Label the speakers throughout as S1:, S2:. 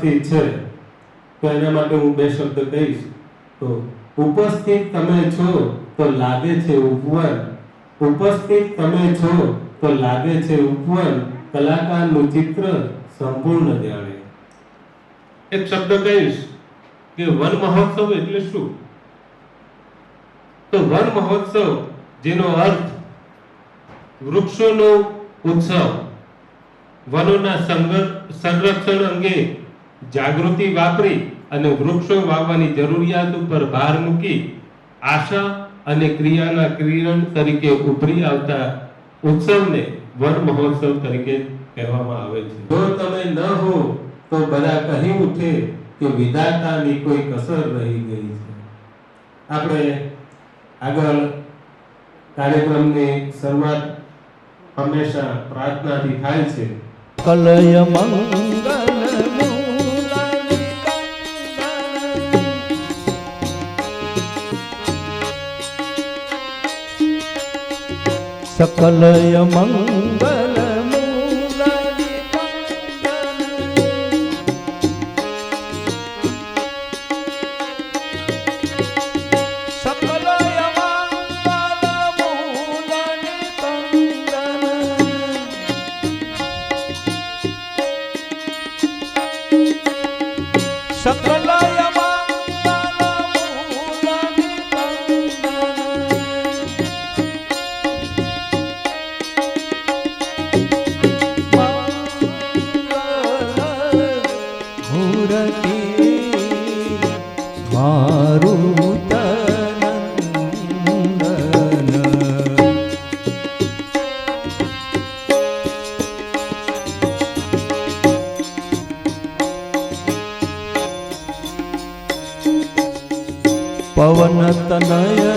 S1: ઉપસ્થિત છે તો એના માટે હું બે શબ્દ કહીશ. તો ઉપસ્થિત તમે છો તો લાગે છે ઉપવન, ઉપસ્થિત તમે છો તો લાગે છે ઉપવન, કલાકારનું ચિત્ર સંપૂર્ણ જાણે. એક શબ્દ કહીશ કે વન મહોત્સવ એટલે શું? તો વન મહોત્સવ જેનો અર્થ વૃક્ષોનો ઉત્સવ, વનોના સંરક્ષણ અંગે જાગૃતિ વાપરી અને વૃક્ષો વાવવાની જરૂરિયાત ઉપર ભાર મૂકી આશા અને ક્રિયાના કિરણ તરીકે ઉભરી આવતા ઉત્સવને વન મહોત્સવ તરીકે કહેવામાં આવે છે. જો તમે ન હો તો બધા કહી ઉઠે કે વિધાતાની કોઈ કસર રહી ગઈ છે. આપણે આગળ કાર્યક્રમની શરૂઆત હંમેશા પ્રાર્થનાથી થાય છે.
S2: કલય મંગલ સકલય મંગલ પવન તનય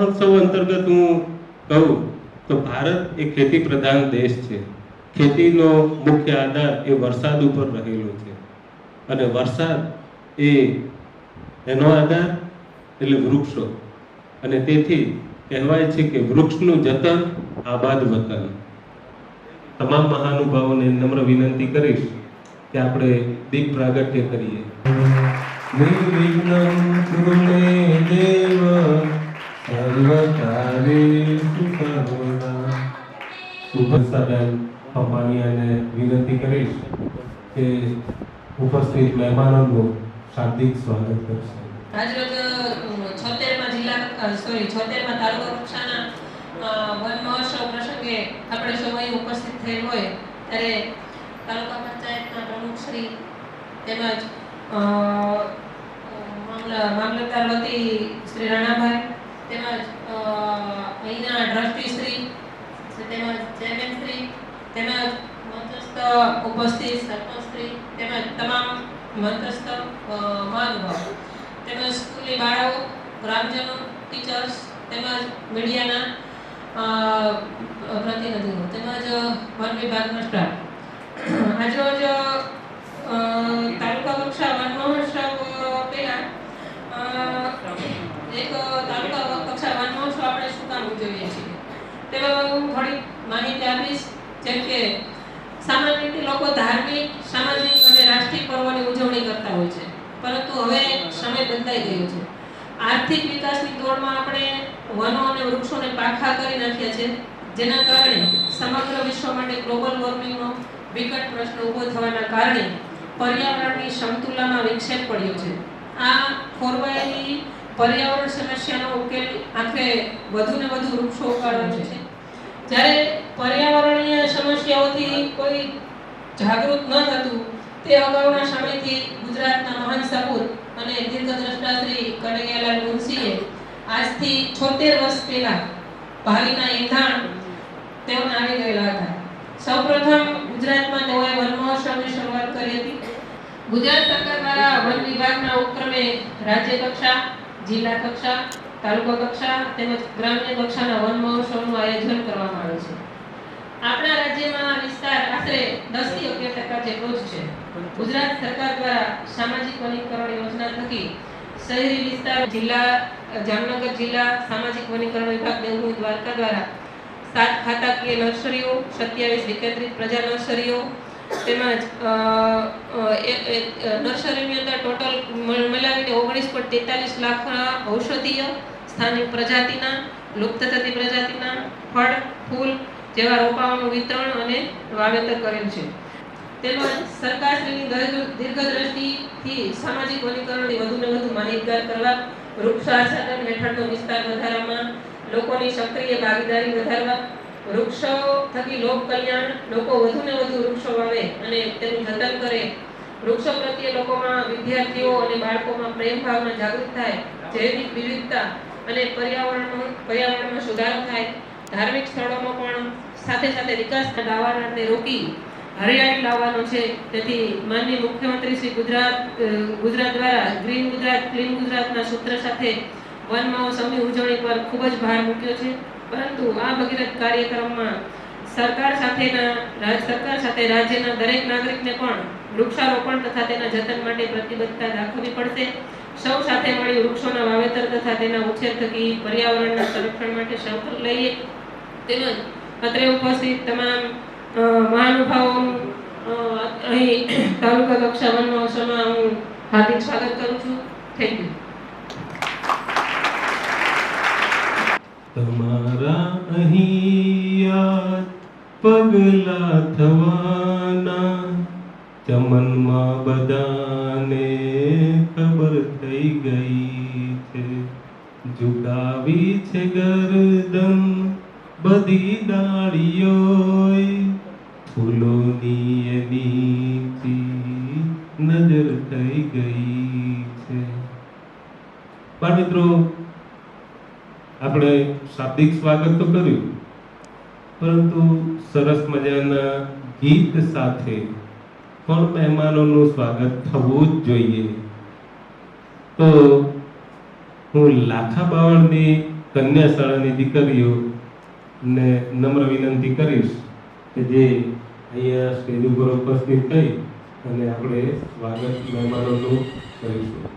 S1: મહોત્સવ અંતર્ગત હું કહું તો ભારત એક ખેતી પ્રધાન દેશ છે. ખેતીનો મુખ્ય આધાર એ વરસાદ ઉપર રહેલો છે અને વરસાદ એનો આધાર એટલે વૃક્ષો, અને તેથી કહેવાય છે કે વૃક્ષનું જતન આબાદ વતન. તમામ મહાનુભાવોને નમ્ર વિનંતી કરીશ કે આપણે દીપ પ્રાગટ્ય કરીએ. નિર્વિઘ્નં કુરુ મે દેવ સર્વકાર્યેષુ સર્વદા. સુભસાબેન પંપાણીયાને વિનંતી કરીશ કે ઉપસ્થિત મહેમાનોનું શાબ્દિક સ્વાગત કરશે.
S3: આજરોજ 76મા તાલુકા કક્ષાના વન મહોત્સવ પ્રસંગે આપણે સૌ અહીં ઉપસ્થિત થયેલ હોય ત્યારે તાલુકા પંચાયતના પ્રમુખશ્રી તેમજ મામલતદાર વતી શ્રી રાણાભાઈ તેમજ અહીંના ટ્રસ્ટીશ્રી તેમજ ચેરમેનશ્રી તેમજ મંચસ્થ ઉપસ્થિત સરપંચશ્રી તેમજ તમામ મંચસ્થ મહાનુભાવો તેમજ સ્કૂલની બાળાઓ, ગ્રામજનો, ટીચર્સ તેમજ મીડિયાના પ્રતિનિધિઓ તેમજ વન વિભાગનો સ્ટાફ. આજરોજ તાલુકા કક્ષા વન મહોત્સવ પહેલા એક તાલુકા કક્ષા વન મહોત્સવ આપણે શું કામ ઉજવીએ છીએ તેમાં હું થોડી માહિતી આપીશ. જેમ કે સામાન્ય રીતે લોકો ધાર્મિક, સામાજિક અને રાષ્ટ્રીય પર્વોની ઉજવણી કરતા હોય છે, પરંતુ હવે સમય બદલાઈ ગયો છે. આર્થિક વિકાસની દોડમાં આપણે વનો અને વૃક્ષોને પાખા કરી નાખ્યા છે, જેના કારણે સમગ્ર વિશ્વ માટે ગ્લોબલ વોર્મિંગનો વિકટ પ્રશ્ન ઊભો થવાના કારણે પર્યાવરણની સમતુલામાં વિક્ષેપ પડ્યો છે. આ ખોરવાયેલી પર્યાવરણ સમસ્યાનો ઉકેલ આખરે વધુ ને વધુ વૃક્ષો ઉગાડવાનો છે. જ્યારે પર્યાવરણીય સમસ્યાઓથી કોઈ જાગૃત ન થતું તે અગાઉના સમયથી ગુજરાતના મહાન સપૂત અને દીર્ઘદ્રષ્ટા શ્રી કનૈયાલાલ મુનશીએ આજથી 76 વર્ષ પહેલા ભાવિના એંધાણ તેઓને આવી ગયેલા હતા. સૌપ્રથમ ગુજરાતમાં તેઓએ વન મહોત્સવની શરૂઆત કરી હતી. ગુજરાત સરકાર દ્વારા વન વિભાગના ઉપક્રમે રાજ્ય કક્ષા, જિલ્લા કક્ષા, તાલુકા કક્ષા તેમજ ગ્રામ્ય કક્ષાના વન મહોત્સવનું આયોજન કરવામાં આવે છે. આપણા રાજ્યમાં આ વિસ્તાર આશરે 10 થી 11% જેટલો જ છે. ગુજરાત સરકાર દ્વારા સામાજિક વનીકરણ યોજના થકી શહેરી વિસ્તાર જિલ્લા જામનગર જિલ્લા સામાજિક વનીકરણ વિભાગ દેવભૂમિ દ્વારકા દ્વારા 7 ખાતાકીય નર્સરીઓ, 27 વિકેન્દ્રિત પ્રજા નર્સરીઓ તેમજ નર્સરીની અંદર ટોટલ મળાવીને 19.43 લાખ ઔષધીય સ્થાનિક પ્રજાતિના લુપ્ત થતી પ્રજાતિના ફળ ફૂલ જેવા રોપાઓનું વિતરણ અને વાવેતર કરેલ છે. તેમજ સરકારશ્રીની દીર્ઘદ્રષ્ટિથી સામાજિક વનીકરણની વધુને વધુ માહિતગાર કરવા, વૃક્ષાચ્છાદન હેઠળનો વિસ્તાર વધારવામાં લોકોની સક્રિય ભાગીદારી વધારવા, વૃક્ષો થકી લોક કલ્યાણ, લોકો વધુને વધુ વૃક્ષો વાવે અને તેનું જતન કરે, વૃક્ષો પ્રત્યે લોકોમાં, વિદ્યાર્થીઓ અને બાળકોમાં પ્રેમ ભાવના જાગૃત થાય, જૈવિક વિવિધતા અને પર્યાવરણમાં સુધારો થાય, ધાર્મિક સ્થળોમાં પણ સાથે સાથે વિકાસ દાવાને રોકી હરિયાળી લાવવાનો છે. તેથી માનનીય મુખ્યમંત્રી શ્રી ગુજરાત દ્વારા ગ્રીન ગુજરાત ક્લીન ગુજરાતના સૂત્ર સાથે વન મહોત્સવની ઉજવણી પર ખૂબ જ ભાર મૂક્યો છે. પરંતુ આ ભગીરથ કાર્યક્રમમાં સરકાર સાથે રાજ્યના દરેક નાગરિકને પણ વૃક્ષારોપણ તથા તેના જતન માટે પ્રતિબદ્ધતા દાખવવી પડશે. સૌ સાથે મળી વૃક્ષોના વાવેતર તથા તેના ઉછેર થકી પર્યાવરણના સંરક્ષણ માટે સંકલ્પ લઈએ. તેમજ અત્રે ઉપસ્થિત તમામ મહાનુભાવોનું અહીં તાલુકા કક્ષા વન મહોત્સવમાં હું હાર્દિક સ્વાગત કરું છું. Thank you.
S1: તમારા અહીં પગલા થવાના ચમનમાં બધાને ખબર થઈ ગઈ છે. ઝુકાવી છે ગરદન બધી ડાળીઓએ, ફૂલોની એની નજર થઈ ગઈ છે. બાળ મિત્રો, આપણે શાબ્દિક સ્વાગત તો કર્યું, પરંતુ સરસ મજાના ગીત સાથે પણ મહેમાનોનું સ્વાગત થવું જ જોઈએ. તો હું લાખા બાવળની કન્યા શાળાની દીકરીઓ ને નમ્ર વિનંતી કરીશ કે જે અહીંયા સ્ટેજ ઉપર ઉપસ્થિત થઈ અને આપણે સ્વાગત મહેમાનોનું કરીશું.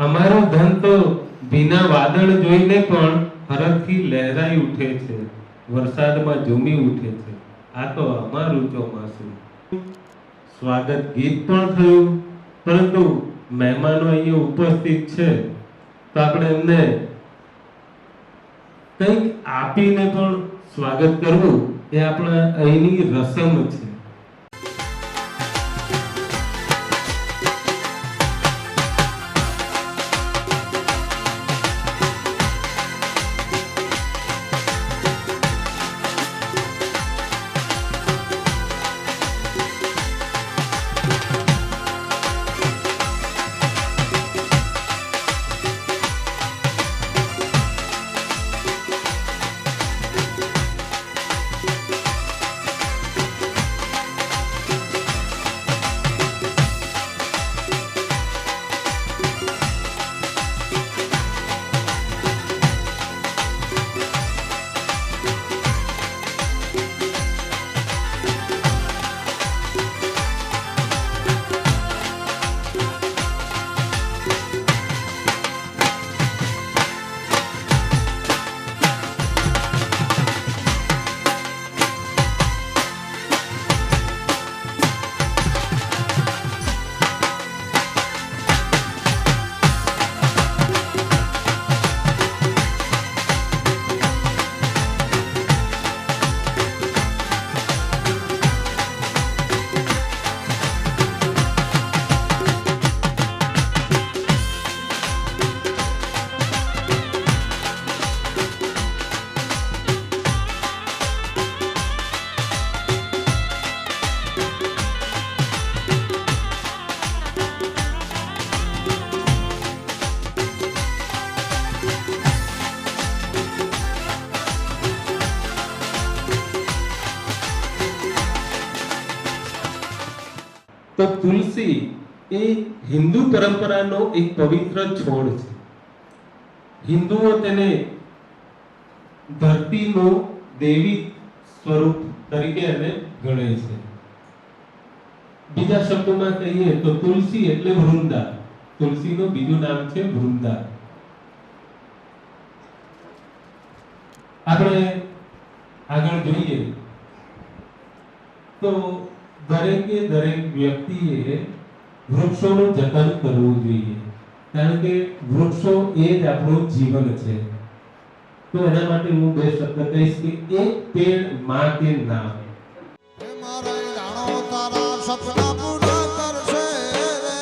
S1: અમારો ધન તો ભીના વાદળ જોઈને પણ હરખથી લહેરાઈ ઉઠે છે, વરસાદમાં ઝૂમી ઉઠે છે. આ તો અમારું ચોમાસું. સ્વાગત ગીત પણ થયું, પરંતુ મહેમાનો અહીંયા ઉપસ્થિત છે તો આપણે એમને કંઈક આપીને પણ સ્વાગત કરવું એ આપણા અહીંની રસમ છે. તો તુલસી એ હિન્દુ પરંપરાનો એક પવિત્ર છોડ છે. હિન્દુઓ તેને ધરતીનો દેવી સ્વરૂપ તરીકે એને ગણે છે. બીજા શબ્દોમાં કહીએ તો તુલસી એટલે વૃંદા. તુલસીનું બીજું નામ છે વૃંદા. આપણે આગળ જોઈએ તો દરેકે દરેક વ્યક્તિએ વૃક્ષોનું જતન કરવું જોઈએ, કારણ કે વૃક્ષો એ જ આપણું જીવન છે. તો એના માટે હું બે શબ્દ કહીશ કે એક પેડ માં કે નામ.
S4: મારા જાણો તારા સપના પૂરા કરશે રે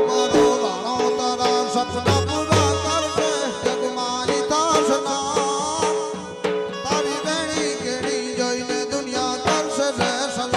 S4: મારો જાણો તારા સપના પૂરા કરશે જગમાની તાસના તારી વેણી કેણી જોઈને દુનિયા કરશે રે સલામ.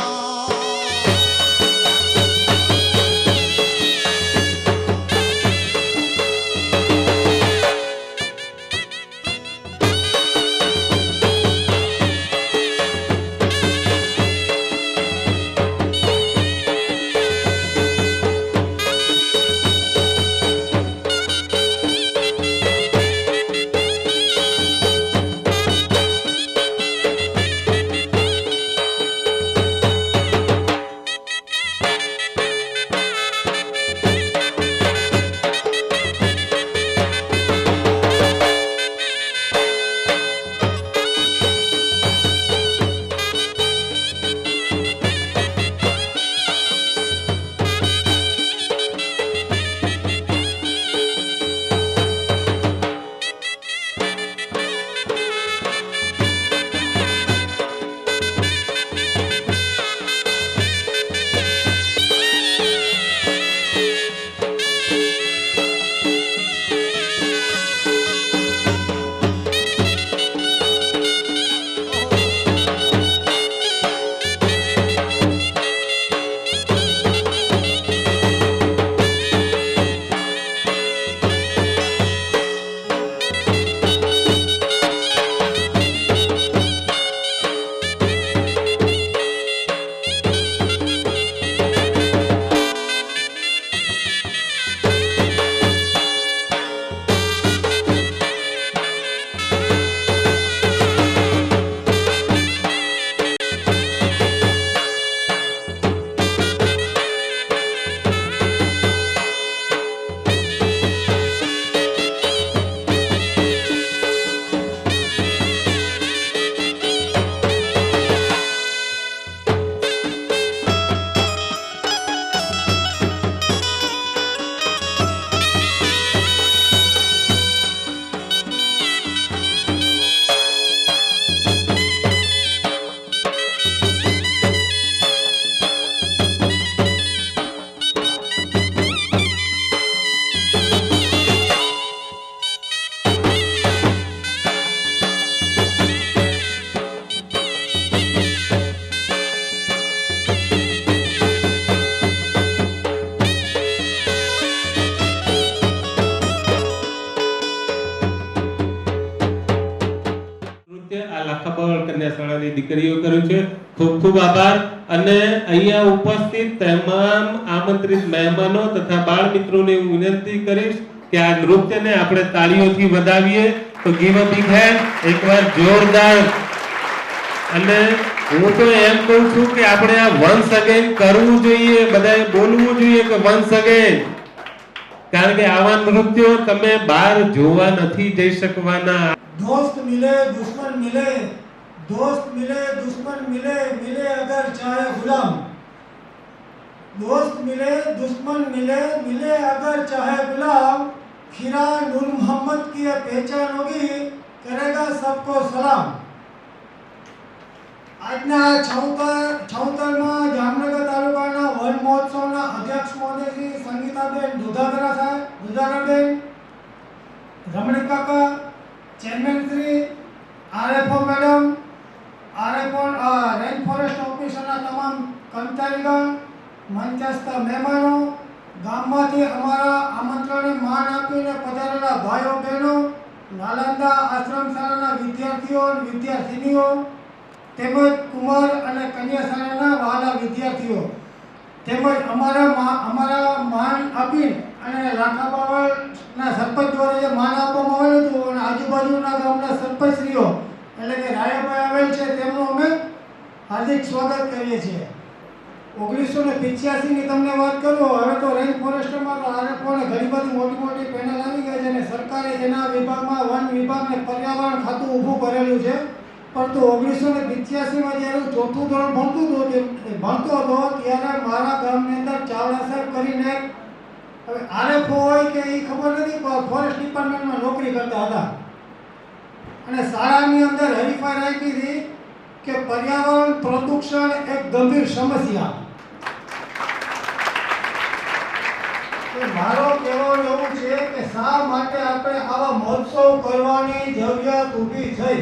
S1: કન્યા શાળાની દીકરીઓ કર્યું છે. ખૂબ ખૂબ આભાર. અને અહીંયા ઉપસ્થિત તમામ આમંત્રિત મહેમાનો તથા બાળ મિત્રોને હું વિનંતી કરીશ કે આ નૃત્યને આપણે તાળીઓથી વધાવીએ. તો ગીવ અ બિગ હેન્ડ, એકવાર જોરદાર. અને હું તો એમ કહું છું કે આપણે આ વન્સ અગેન કરવું જોઈએ, બધાએ બોલવું જોઈએ કે વન્સ અગેન, કારણ કે આવા નૃત્યો તમે બહાર જોવા નથી જઈ શકવાના.
S5: दोस्त मिले दुश्मन मिले, दोस्त मिले दुश्मन मिले, मिले अगर चाहे गुलाम. दोस्त मिले दुश्मन मिले, मिले अगर चाहे गुलाम. खीरा नूर मोहम्मद की ये पहचान होगी, करेगा सबको सलाम. આજના 76માં જામનગર તાલુકાના વન મહોત્સવના અધ્યક્ષ મહોદય શ્રી સંગીતાબેન દુધાગરબેન, રમણીક કાકા, chairman Shri, RFO madam, RFO range forest ઓફિસરના તમામ કર્મચારીગણ, મંચસ્થ મહેમાનો, ગામમાંથી અમારા આમંત્રણને માન આપીને પધારેલા ભાઈઓ બહેનો, નાલંદા આશ્રમ શાળાના વિદ્યાર્થીઓ અને વિદ્યાર્થિનીઓ, તેમજ કુમાર અને કન્યા શાળાના વહાલા વિદ્યાર્થીઓ તેમજ અમારા માન આપી અને લાખાબાવળના સરપંચ દ્વારા જે માન આપવામાં આવેલું હતું અને આજુબાજુના ગામના સરપંચશ્રીઓ એટલે કે રાયાભાઈ આવેલ છે તેમનું અમે હાર્દિક સ્વાગત કરીએ છીએ. 1985 ની તમને વાત કરું, હવે તો રેન્જ ફોરેસ્ટમાં તો આરએફઓને ઘણી બધી મોટી પેનલ આવી ગઈ છે અને સરકારે એના વિભાગમાં વન વિભાગને પર્યાવરણ ખાતું ઊભું કરેલું છે. પરંતુ 1985માં જ્યારે હું ચોથું ધોરણ ભણતો હતો ત્યારે મારા ગામની અંદર ચાવડા સાહેબ કરીને હવે આરએફઓ હોય કે એ ખબર નથી પણ ફોરેસ્ટ ડિપાર્ટમેન્ટમાં નોકરી કરતા હતા અને શાળાની અંદર હરીફાઈ રાખી હતી કે પર્યાવરણ પ્રદૂષણ એક ગંભીર સમસ્યા. મારો કહેવાનું એવું છે કે શા માટે આપણે આવા મહોત્સવ કરવાની જરૂરિયાત ઊભી થઈ.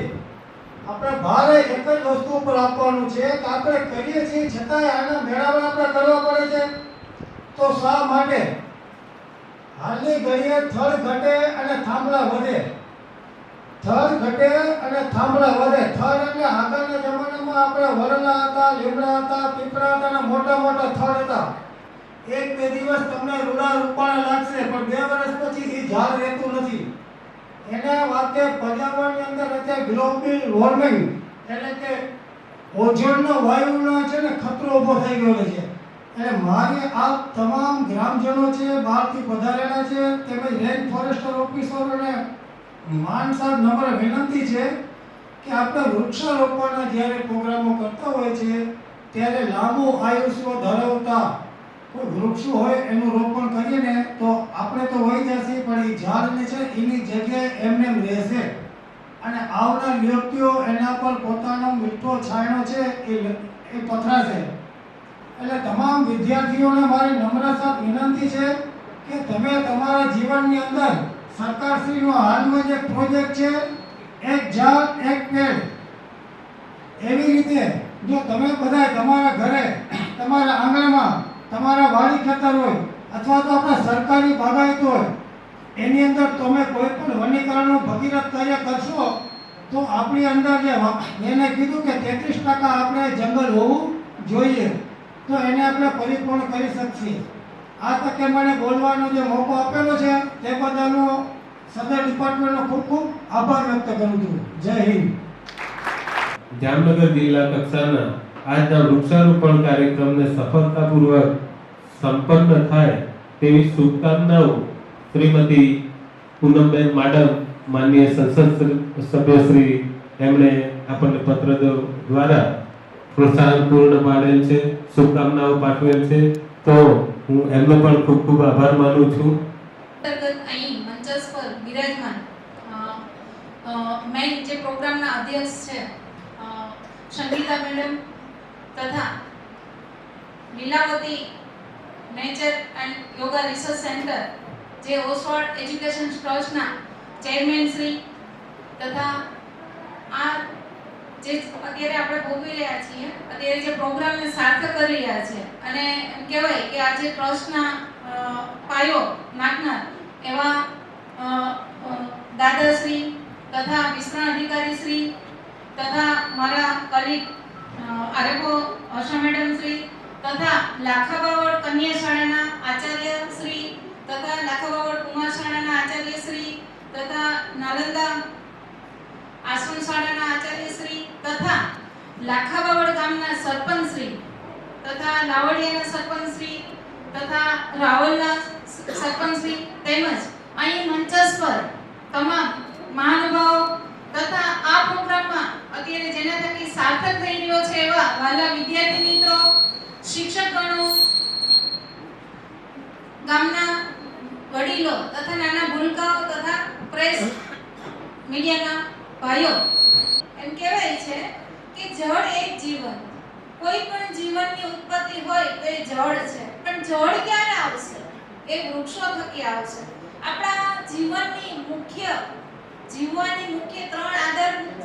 S5: આપણે ભારે એક જ વસ્તુ ઉપર આપવાનું છે કે આપણે કરીએ છીએ છતાંય આના મેળાવડા આપણે કરવા પડે છે. તો શા માટે? હાલની ઘડીએ થડ ઘટે અને થાંભલા વધે. થડ ઘટે અને થાંભલા વધે. થડ એટલે આગળના જમાનામાં આપણે વરલા હતા, લીમડા હતા, પીપળા હતા અને મોટા થડ હતા. એક બે દિવસ તમને રૂડા રૂપાણા લાગશે પણ 2 વર્ષ પછી એ ઝાડ રહેતું નથી. એના વાતે પર્યાવરણની અંદર અત્યારે ગ્લોબલ વોર્મિંગ એટલે કે ઓઝોનનો વાયુનો છે ને ખતરો ઊભો થઈ ગયો છે. એટલે મારી આ તમામ ગ્રામજનો છે, બહારથી પધારેલા છે તેમજ રેન્જ ફોરેસ્ટર ઓફિસરોને માનસાર નમ્ર વિનંતી છે કે આપણે વૃક્ષારોપણના જ્યારે પ્રોગ્રામો કરતા હોય છે ત્યારે લાંબુ આયુષ્ય ધરાવતા કોઈ વૃક્ષો હોય એનું રોપણ કરીએ ને તો આપણે તો વહી જશે પણ એ ઝાડને છે એની જગ્યાએ એમને રહેશે અને આવનાર વ્યક્તિઓ એના પર પોતાનો મીઠો છાંયડો છે એ પથરાશે. એટલે તમામ વિદ્યાર્થીઓને મારી નમ્ર સાથ વિનંતી છે કે તમે તમારા જીવનની અંદર સરકારશ્રીનો હાલમાં જે પ્રોજેક્ટ છે એક ઝાડ એક પેડ એવી રીતે જો તમે બધા તમારા ઘરે, તમારા આંગણામાં, તમારા વાડી ખેતર હોય અથવા તો આપણા સરકારી બાગાયત હોય એની અંદર તમે કોઈ પણ વનીકરણનું ભગીરથ કાર્ય કરશો તો આપણી અંદર જે એને કીધું કે 33% આપણે જંગલ હોવું જોઈએ તો એને આપણે પરિપૂર્ણ કરી શકીએ. આ તકે મને બોલવાનો જે મોકો આપેલો છે તે બદલ હું સદર ડિપાર્ટમેન્ટનો ખૂબ આભાર વ્યક્ત કરું છું. જય હિન્દ.
S1: જામનગર જિલ્લા કક્ષાના આજના વૃક્ષારોપણ કાર્યક્રમને સફળતાપૂર્વક સંપન્ન થાય તેવી શુભકામનાઓ શ્રીમતી પૂનમબેન માડમ, માનનીય સંસદ સભ્યશ્રી, એમણે આપણને પત્ર દ્વારા પ્રોત્સાહન પૂર્ણ પાડેલ છે, શુભકામનાઓ પાઠવેલ છે. તો હું એમનો પણ ખૂબ આભાર માનું છું.
S6: અહીં મંચસ પર બિરાજમાન મેન જે પ્રોગ્રામના અધ્યક્ષ છે સંગીતા મેડમ તથા Lilavati nature and yoga research centre જે ઓસવાડ એજ્યુકેશન ટ્રસ્ટના ચેરમેન શ્રી તથા આ જે અત્યારે આપણે ભોગવી રહ્યા છીએ, અત્યારે જે પ્રોગ્રામને સાર્થક કરી રહ્યા છે અને એમ કહેવાય કે આજે ટ્રસ્ટના પાયો નાખનાર એવા દાદાશ્રી તથા વિસ્તરણ અધિકારી શ્રી તથા મારા colleague RFO Harsha madam Shri તથા લાખાબાવળ કન્યા શાળાના આચાર્ય શ્રી તથા લાખાબાવળ કુમાર શાળાના આચાર્ય શ્રી તથા નાલંદા આશ્રમ શાળાના આચાર્ય શ્રી તથા લાખાબાવળ ગામના સરપંચ શ્રી તથા લાવડિયાના સરપંચ શ્રી તથા રાવલના સરપંચ શ્રી તેમજ અહીં મંચસ પર તમામ મહાનુભાવો તથા આ પ્રોગ્રામમાં અત્યારે જેના થકી સાર્થક થઈ રહ્યો છે એવા વાલા વિદ્યાર્થી મિત્રો, શિક્ષકગણો, ગામના વડીલો તથા નાના ભૂલકાઓ તથા પ્રેસ મીડિયાના ભાઈઓ, એમ કહેવાય છે કે જળ એ જીવન. કોઈ પણ જીવનની ઉત્પત્તિ હોય તો એ જળ છે, પણ જળ ક્યારે આવશે? એ વૃક્ષો થકી આવશે. આપણા જીવનની જીવવાની મુખ્ય 3 આધારભૂત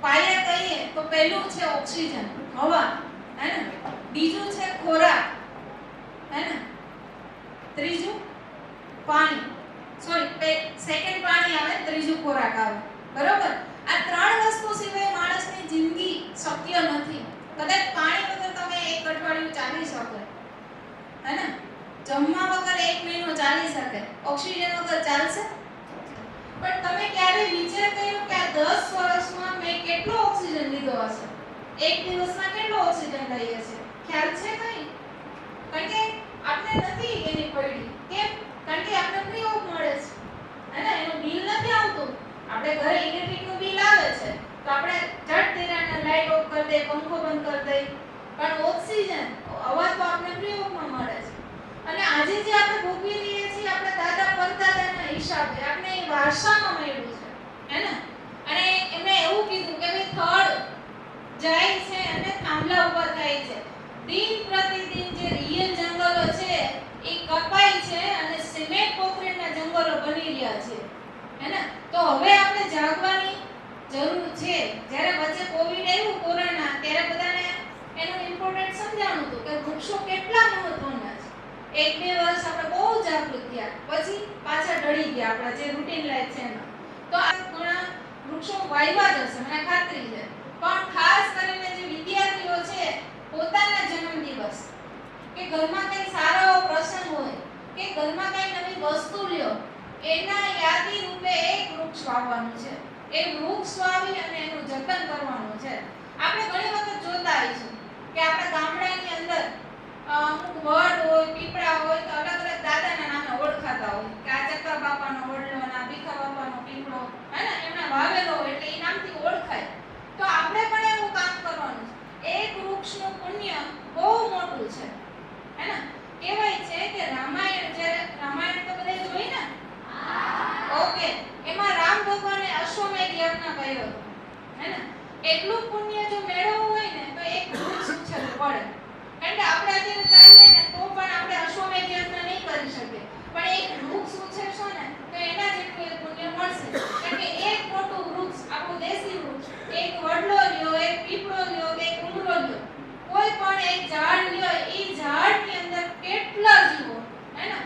S6: પાયા કહીએ તો પહેલું છે ઓક્સિજન, હવા, હે ને? બીજું છે ખોરાક, હે ને? ત્રીજું પાણી, સેકન્ડ પાણી આવે, ત્રીજું ખોરાક આવે, બરોબર? આ 3 વસ્તુ સિવાય માણસની જિંદગી શક્ય નથી. કદાચ પાણી વગર તમે એક અઠવાડિયું ચાલી શકો, હે ને? જમવા વગર 1 મહિનો ચાલી શકે, ઓક્સિજન વગર ચાલશે? પણ તમે ક્યારે વિચાર કર્યો કે આ 10 વર્ષમાં મેં કેટલો ઓક્સિજન લીધો હશે? એક દિવસમાં કેટલો ઓક્સિજન લઈએ છે? ખ્યાલ છે કઈ? કારણ કે આપણે નથી એની પડી. કેમ? કારણ કે આપણે ફ્રી ઓફ મળે છે, હે ને? એનું બિલ નથી આવતું. આપણે ઘરે ઇલેક્ટ્રિકનું બિલ આવે છે તો આપણે ઝટ દેરાને લાઈટ ઓફ કરી દે, પંખો બંધ કરી દે. પણ ઓક્સિજન અવાજ તો આપણે ફ્રી ઓફમાં મળે છે. અને આજે જે આપણે ભોગવી રહીએ છીએ આપણા દાદા પરદાદાના હિસાબે, આપણે એ વારસામાં મળ્યું છે, હે ને? અને એમણે એવું કીધું કે ભાઈ થડ જાય છે અને થાંભલા ઊભા થાય છે. દિન પ્રતિદિન જે રિયલ જંગલો છે એ કપાય છે અને સિમેન્ટ કોન્ક્રીટના જંગલો બની રહ્યા છે, હે ને? તો હવે આપણે જાગવાની જરૂર છે. જ્યારે વચ્ચે કોવિડ આવ્યું, કોરોના, ત્યારે બધાને એનું ઇમ્પોર્ટન્ટ સમજાણું હતું કે વૃક્ષો કેટલા મહત્વના છે. 1-2 વર્ષ આપણે બહુ જાગૃત થયા, પછી પાછા ઢળી ગયા આપણા જે રૂટીન લાઈફ છે એમાં. તો આ ઘણા વૃક્ષો વાવ્યા જ હશે, મને ખાતરી છે. પણ ખાસ કરીને જે વિદ્યાર્થીઓ છે, પોતાના જન્મદિવસ કે ઘરમાં કંઈ સારો એવો પ્રસંગ હોય કે ઘરમાં કંઈ નવી વસ્તુ લ્યો, એના યાદી રૂપે એક વૃક્ષ વાવવાનું છે. એ વૃક્ષ વાવી અને એનું જતન કરવાનું છે. આપણે ઘણી વખત જોતા આવીશું કે આપણા ગામડાની અંદર અમુક વડ હોય, પીપળા હોય, તો અલગ અલગ દાદાના નામે ઓળખાતા હોય કે આ ચક્કા બાપાનો વડલો અને આ ભીખા બાપાનો પીપળો, હે ને? એમણે વાવેલો હોય એટલે એ નામથી ઓળખાય. તો આપણે પણ એવું કામ કરવાનું છે. એક વૃક્ષનું પુણ્ય બહુ મોટું છે, હે ને? કહેવાય છે કે રામાયણ તો બધા જોઈ ને? ઓકે. એમાં રામ ભગવાને અશ્વમેધ યજ્ઞ કર્યો હતો, હે ને? એટલું પુણ્ય જો મેળવવું હોય ને તો એક વૃક્ષ ઉછેરવું પડે. કારણ કે આપણે અત્યારે ચાલીએ ને તો પણ આપણે અશ્વમેધ યજ્ઞ નહીં કરી શકીએ, પણ એક વૃક્ષ ઉછેરશો ને તો એના જેટલું એક પુણ્ય મળશે. કારણ કે એક મોટું વૃક્ષ, આપણું દેશી વૃક્ષ, એક વડલો લ્યો, એક પીપળો લ્યો કે એક ઉમરો લ્યો, કોઈ પણ એક ઝાડ લ્યો, એ ઝાડની અંદર કેટલા જીવો, હે ને?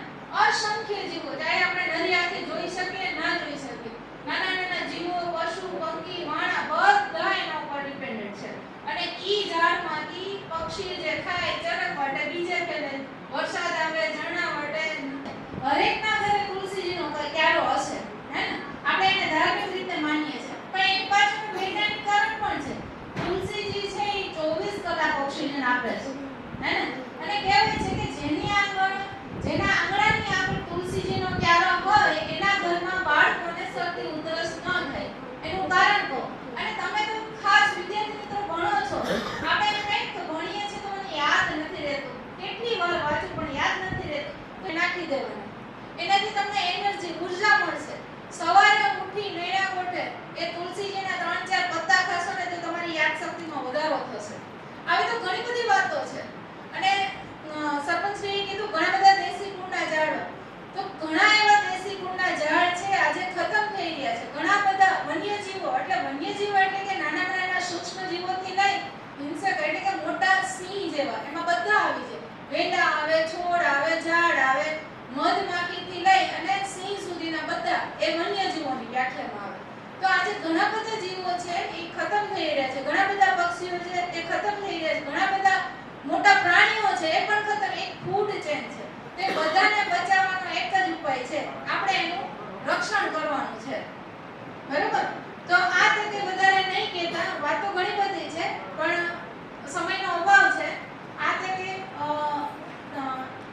S6: અસંખ્ય જીવો, ચાહે આપણે નરી આંખે જોઈ શકીએ ના જોઈ શકીએ, નાના નાના જીવો, પશુ, પંખી, વાણા બધા એના ઉપર ડિપેન્ડન્ટ છે. અને ઈ ઝાડમાંથી પક્ષી જે ખાય, ચરક માટે બીજે ફેલે, વરસાદ આવે, ઝરણા માટે, હરેકના ઘરે તુલસીજીનો ક્યારો હશે, હે ને? આપણે એને ધાર્મિક રીતે માનીએ છીએ, પણ એક પાછળનું વૈજ્ઞાનિક કારણ પણ છે. તુલસીજી છે એ 24 કલાક ઓક્સિજન આપે છે, હે ને? અને કહેવાય છે કે જેના આંગણાની આગળ તુલસીજીનો ક્યારો હોય એના ઘરમાં બાળકોને શરદી ઉધરસ ન થાય. એનું કારણ કહો. અને તમે તો ખાસ વિદ્યાર્થી મિત્રો ભણો છો, આપણે કંઈક તો ભણીએ છીએ તો મને યાદ નથી રહેતું, કેટલી વાર વાંચું પણ યાદ નથી રહેતું, તો નાખી દેવાનું. એનાથી તમને એનર્જી, ઉર્જા મળશે. સવારે ઉઠી નૈણા કોઠે એ તુલસીજીના 3-4 પત્તા ખાશો ને તો તમારી યાદશક્તિમાં વધારો થશે. આવી તો ઘણી બધી વાતો છે. અને સરપંચશ્રીએ કીધું ઘણા બધા દેશી ગુણના ઝાડ, તો ઘણા એવા દેશી ગુણના ઝાડ છે આજે ખતમ થઈ રહ્યા છે. ઘણા બધા વન્યજીવો, એટલે વન્યજીવો એટલે કે નાના નાના સૂક્ષ્મ જીવોથી લઈ હિંસક એટલે કે મોટા સિંહ જેવા, એમાં બધા આવી જાય. વેલા આવે, છોડ આવે, ઝાડ આવે, મધમાખીથી લઈ અને સિંહ સુધીના બધા એ વન્યજીવોની વ્યાખ્યામાં આવે. તો આજે ઘણા બધા જીવો છે એ ખતમ થઈ રહ્યા છે, ઘણા બધા પક્ષીઓ છે એ ખતમ થઈ રહ્યા છે, ઘણા બધા મોટા પ્રાણીઓ છે એ પણ ખતમ. એક ફૂડ ચેન છે, તે બધાને બચાવવાનો એક જ ઉપાય છે, આપણે એનું રક્ષણ કરવાનું છે. બરોબર? તો આ તકે વધારે નહીં કહેતા, વાતો ઘણી બધી છે પણ સમયનો અભાવ છે. આ તકે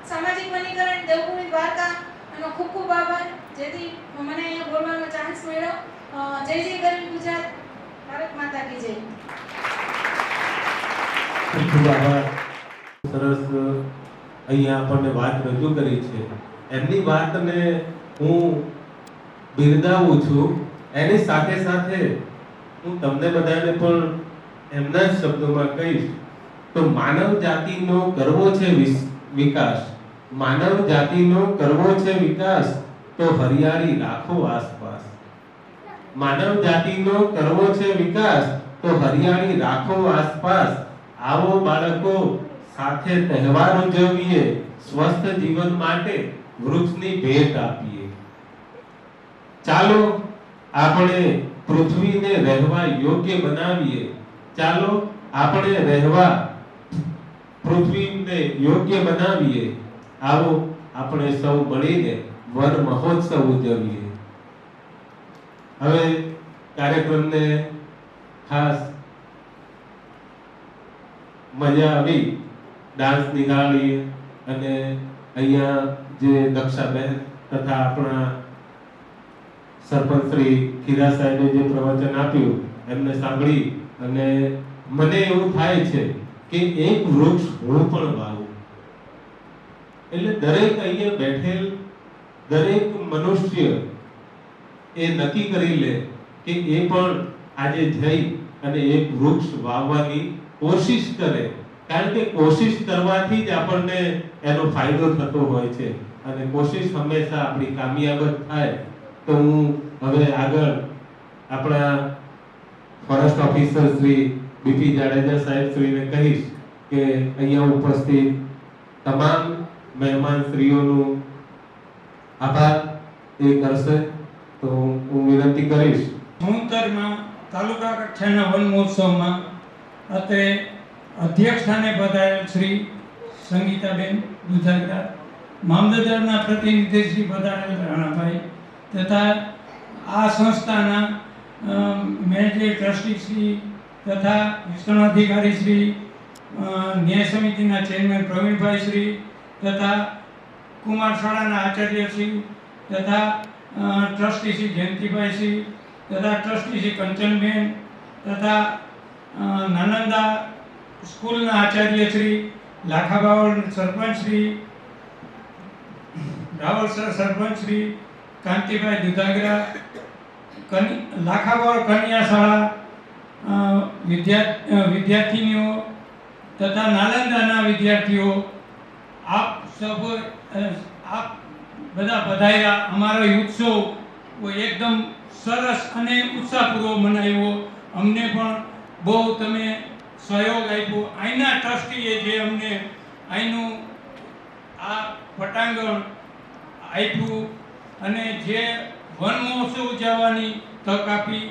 S6: સામાજિક વનીકરણ દેવભૂમિ દ્વારકા એનો ખૂબ ખૂબ આભાર, જેથી મને અહીંયા બોલવાનો ચાન્સ મળ્યો. જય જય ગરવી ગુજરાત, ભારત માતા કી જય.
S1: ખૂબ આભાર. સરસ અહીંયા આપણને વાત રજૂ કરી છે. એમની વાતને હું બિરદાવું છું. એની સાથે સાથે હું તમને બધાને પણ એમના જ શબ્દોમાં કહીશ તો માનવ જાતિનો કરવો છે વિકાસ, માનવ જાતિનો કરવો છે વિકાસ, તો હરિયાળી રાખો આસપાસ. માનવ જાતિનો કરવો છે વિકાસ, તો હરિયાળી રાખો આસપાસ. આવો બાળકો સાથે તહેવાર ઉજવીએ, સ્વસ્થ જીવન માટે વૃક્ષની ભેટ આપીએ. ચાલો આપણે પૃથ્વીને રહેવા યોગ્ય બનાવીએ. ચાલો આપણે રહેવા પૃથ્વીને યોગ્ય બનાવીએ, આવો આપણે સૌ મળીને વન મહોત્સવ ઉજવીએ. હવે કાર્યક્રમને ખાસ મજા આવી, ડાન્સ નિહાળીએ અને અહીંયા જે દક્ષાબેન તથા આપણા સરપંચ શ્રી ખીરા સાહેબે જે પ્રવચન આપ્યું એમને સાંભળી અને મને એવું થાય છે કે એક વૃક્ષ હું પણ વાવું. એટલે દરેક અહીંયા બેઠેલ દરેક મનુષ્ય એ નક્કી કરી લે કે એ પણ આજે જઈ અને એક વૃક્ષ વાવવાની કોશિશ કરે, કારણ કે કોશિશ કરવાથી જ આપણને એનો ફાયદો થતો હોય છે અને કોશિશ હંમેશા આપણી કામયાબ જ થાય. તો હું હવે આગળ આપણા forest officer Shri BP Jadeja સાહેબ શ્રીને કહીશ કે અહીંયા ઉપસ્થિત તમામ મહેમાન શ્રીઓનું આભાર એ કરશે. તો હું વિનંતી કરીશ.
S7: મોહનતરમાં તાલુકા કક્ષાના વન મહોત્સવમાં અત્રે અધ્યક્ષ સ્થાને પધારેલ શ્રી સંગીતાબેન દુધાગરા, મામલતદારના પ્રતિનિધિ શ્રી પધારેલ રાણાભાઈ તથા આ સંસ્થાના મેનેજિંગ ટ્રસ્ટી શ્રી તથા વિસ્તરણાધિકારી શ્રી, ન્યાય સમિતિના ચેરમેન પ્રવીણભાઈ શ્રી તથા કુમાર શાળાના આચાર્ય શ્રી તથા ટ્રસ્ટી શ્રી જયંતિભાઈ શ્રી તથા ટ્રસ્ટી શ્રી કંચનબેન તથા નાનંદા સ્કૂલના આચાર્ય શ્રી, લાખાબાવળ સરપંચ શ્રી, રાવળસર સરપંચ શ્રી કાંતિભાઈ દુધાગરા, લાખાબાવળ કન્યા શાળા વિદ્યાર્થીનીઓ તથા નાલંદાના વિદ્યાર્થીઓ, આપ બધા પધાર્યા. અમારો ઉત્સવ એકદમ સરસ અને ઉત્સાહપૂર્વક મનાવ્યો. અમને પણ બહુ તમે સહયોગ આપ્યો. અહીંના ટ્રસ્ટીએ જે અમને અહીંનું આ પટાંગણ આપ્યું અને જે વન મહોત્સવ ઉજવવાની તક આપી.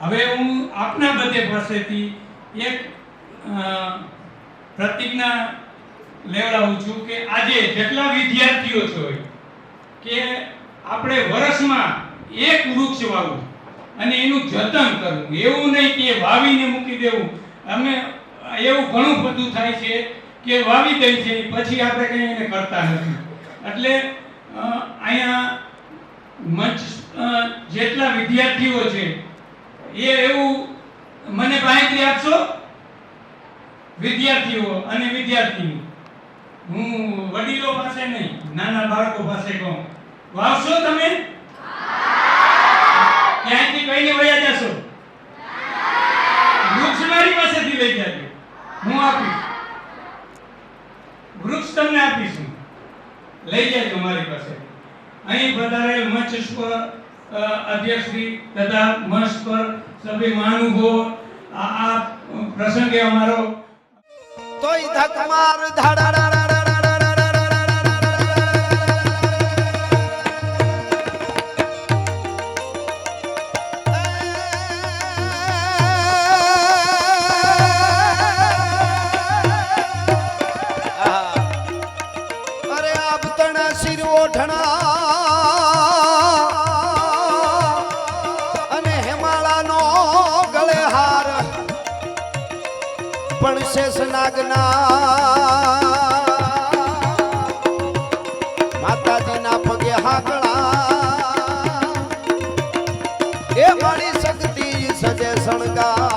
S7: હવે હું આપના બધે પાસેથી એક પ્રતિજ્ઞા લેવડાવું છું કે આજે જેટલા વિદ્યાર્થીઓ છો કે આપણે વર્ષમાં એક વૃક્ષ વાવવું અને એનું જતન કરવું. એવું નહીં કે વાવીને મૂકી દેવું. અમે એવું ઘણું બધું થાય છે કે વાવી દઈએ છીએ પછી આપણે કંઈ એને કરતા નથી. એટલે અહીંયા મંચ જેટલા વિદ્યાર્થીઓ છે એ એવું મને માહિતી આપશો વિદ્યાર્થીઓ અને વિદ્યાર્થીની. હું વડીલો પાસે નહીં, નાના બાળકો પાસે કહું, વાવશો તમે? ક્યાંયથી કઈને વયા જશો? વૃક્ષ મારી પાસેથી લઈ જાજો, હું આપીશ. વૃક્ષ તમને આપીશું, લઈ જાજો મારી પાસે. અહીં પધારેલ મંચ પર અધ્યક્ષશ્રી તથા મંચ પર સભ્ય મહાનુભાવો, આ પ્રસંગે અમારો
S4: તોય ધક માર ધાડા માતાજીના પગે હાકળા એ મારી શક્તિ સજે સણગા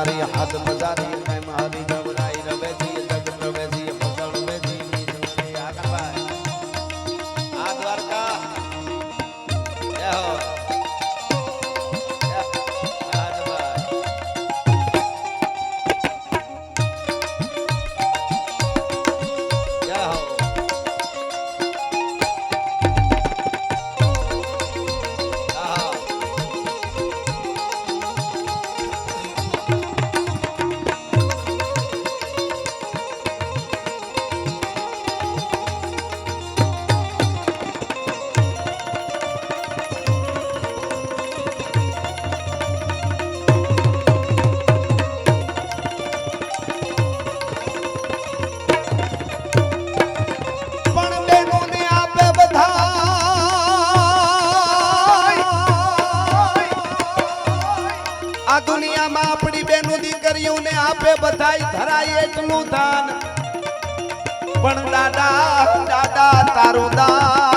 S4: મારી હાથ મજારી મેં મારી નવરાઈ રવેજી જગ પ્રવેજી મગળ વેજી નીજવણી આગળ ભાઈ આ દ્વારકા જય હો આગળ ભાઈ જય હો આહા પણ બેનોને આપે બધાય આ દુનિયામાં આપણી બેનો દીકરીઓને આપે બધાય ધરાય એટલું દાન પણ દાદા દાદા તારું દાન